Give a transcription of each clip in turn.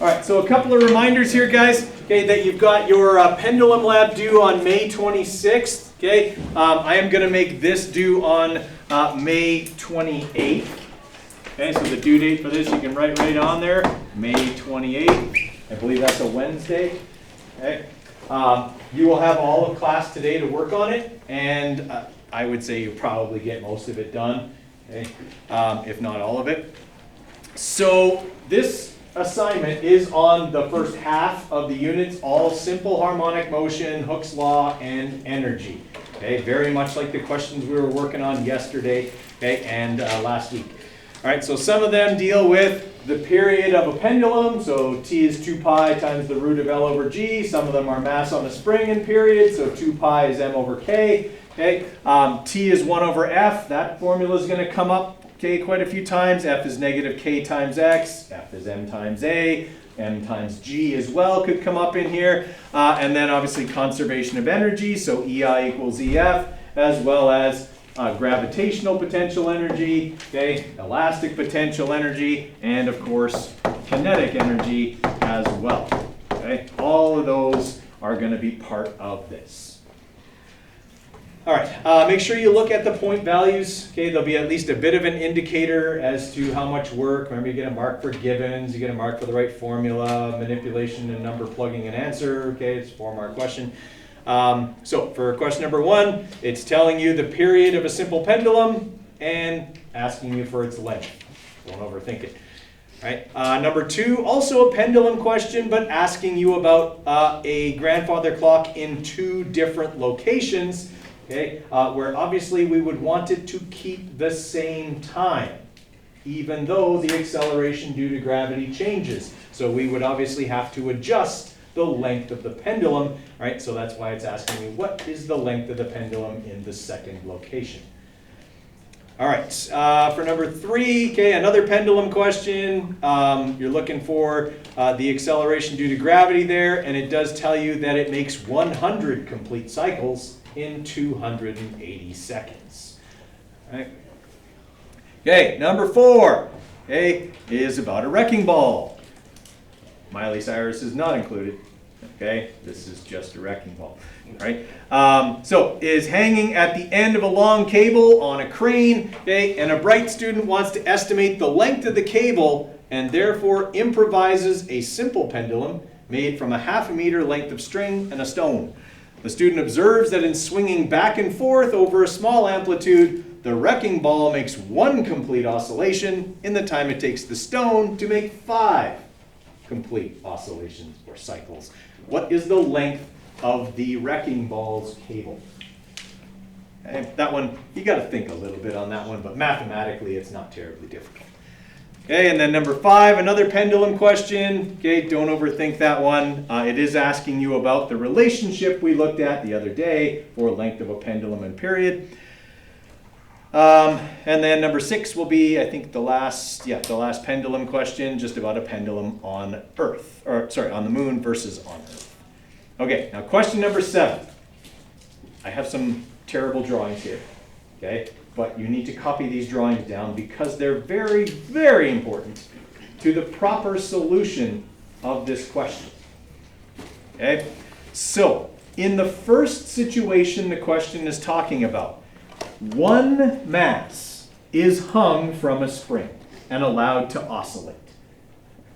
All right, so a couple of reminders here, guys, okay, that you've got your pendulum lab due on May 26th, okay? I am going to make this due on May 28th. Okay, so the due date for this, you can write right on there, May 28th. I believe that's a Wednesday. Okay. You will have all of class today to work on it, and I would say you'll probably get most of it done, okay? If not all of it. So this assignment is on the first half of the units, all simple harmonic motion, Hooke's law, and energy. Okay, very much like the questions we were working on yesterday, okay, and last week. All right, so some of them deal with the period of a pendulum, so T is 2 pi times the root of L over G. Some of them are mass on a spring in period, so 2 pi is M over K. Okay, T is 1 over F. That formula is going to come up, okay, quite a few times. F is negative K times X. F is M times A. M times G as well could come up in here. And then obviously conservation of energy, so EI equals EF, as well as gravitational potential energy, okay, elastic potential energy, and of course kinetic energy as well. Okay, all of those are going to be part of this. All right, make sure you look at the point values. Okay, there'll be at least a bit of an indicator as to how much work. Remember, you get a mark for givens, you get a mark for the right formula, manipulation and number plugging and answer. Okay, it's a 4-mark question. So for question number 1, it's telling you the period of a simple pendulum and asking you for its length. Don't overthink it. Right. Number 2, also a pendulum question, but asking you about a grandfather clock in 2 different locations, okay, where obviously we would want it to keep the same time, even though the acceleration due to gravity changes. So we would obviously have to adjust the length of the pendulum, right? So that's why it's asking me, what is the length of the pendulum in the second location? All right, for number 3, okay, another pendulum question. You're looking for the acceleration due to gravity there, and it does tell you that it makes 100 complete cycles in 280 seconds. All right. Okay, number 4, okay, is about a wrecking ball. Miley Cyrus is not included, okay? This is just a wrecking ball, right? So is hanging at the end of a long cable on a crane, okay? And a bright student wants to estimate the length of the cable and therefore improvises a simple pendulum made from a ½ meter length of string and a stone. The student observes that in swinging back and forth over a small amplitude, the wrecking ball makes 1 complete oscillation in the time it takes the stone to make 5 complete oscillations or cycles. What is the length of the wrecking ball's cable? Okay, that one, you got to think a little bit on that one, but mathematically it's not terribly difficult. Okay, and then number 5, another pendulum question. Okay, don't overthink that one. It is asking you about the relationship we looked at the other day for length of a pendulum and period. And then number 6 will be, I think, the last pendulum question, just about a pendulum on Earth, or sorry, on the moon versus on Earth. Okay, now question number 7. I have some terrible drawings here, okay? But you need to copy these drawings down because they're very, very important to the proper solution of this question. Okay? So, in the first situation the question is talking about, 1 mass is hung from a spring and allowed to oscillate.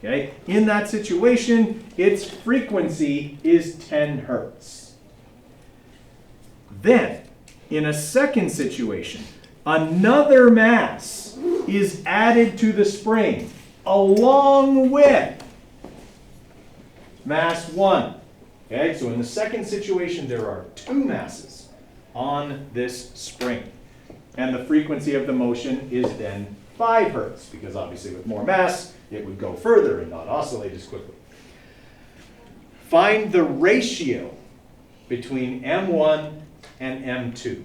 Okay? In that situation, its frequency is 10 hertz. Then, in a second situation, another mass is added to the spring along with mass 1. Okay? So in the second situation, there are 2 masses on this spring. And the frequency of the motion is then 5 hertz, because obviously with more mass, it would go further and not oscillate as quickly. Find the ratio between M1 and M2.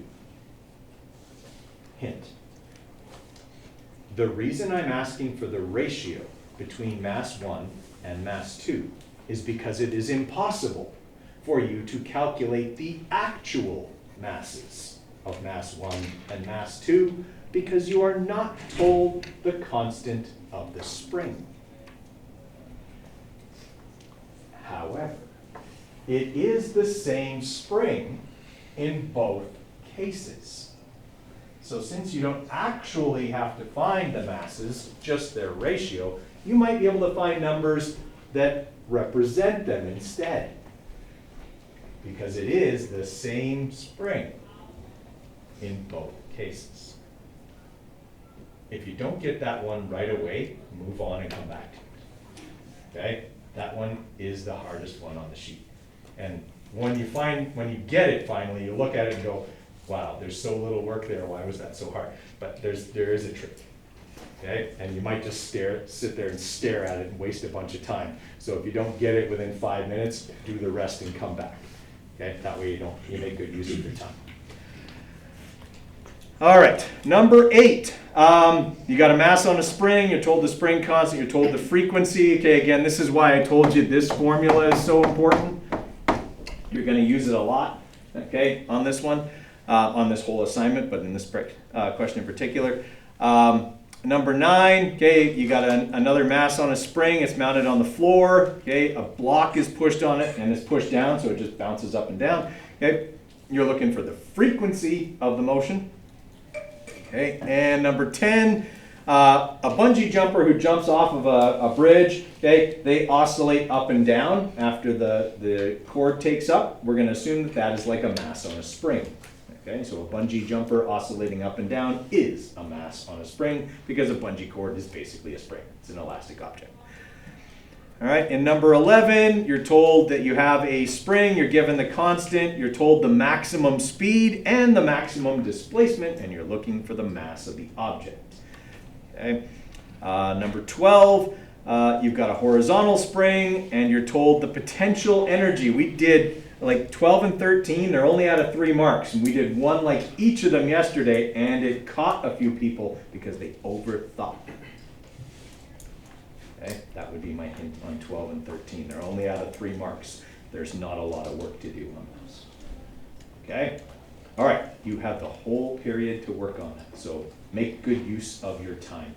Hint. The reason I'm asking for the ratio between mass 1 and mass 2 is because it is impossible for you to calculate the actual masses of mass 1 and mass 2 because you are not told the constant of the spring. it is the same spring in both cases. So since you don't actually have to find the masses, just their ratio, you might be able to find numbers that represent them instead. Because it is the same spring in both cases. If you don't get that one right away, move on and come back to it. Okay? That one is the hardest one on the sheet. And when you get it finally, you look at it and go, wow, there's so little work there, why was that so hard? But there is a trick. Okay? And you might just sit there and stare at it and waste a bunch of time. So if you don't get it within 5 minutes, do the rest and come back. Okay? That way you make good use of your time. All right, number 8. You got a mass on a spring, you're told the spring constant, you're told the frequency. Okay, again, this is why I told you this formula is so important. You're going to use it a lot, okay, on this one, on this whole assignment, but in this question in particular. Number 9, okay, you got another mass on a spring, it's mounted on the floor, okay, a block is pushed on it and it's pushed down, so it just bounces up and down. Okay, you're looking for the frequency of the motion. Okay, and number 10, a bungee jumper who jumps off of a bridge, okay, they oscillate up and down after the cord takes up. We're going to assume that that is like a mass on a spring. Okay, so a bungee jumper oscillating up and down is a mass on a spring because a bungee cord is basically a spring. It's an elastic object. All right, in number 11, you're told that you have a spring, you're given the constant, you're told the maximum speed and the maximum displacement, and you're looking for the mass of the object. Okay. Number 12, you've got a horizontal spring, and you're told the potential energy. We did like 12 and 13, they're only out of 3 marks, and we did one like each of them yesterday, and it caught a few people because they overthought. Okay, that would be my hint on 12 and 13. They're only out of 3 marks. There's not a lot of work to do on those. Okay? All right, you have the whole period to work on it. So make good use of your time.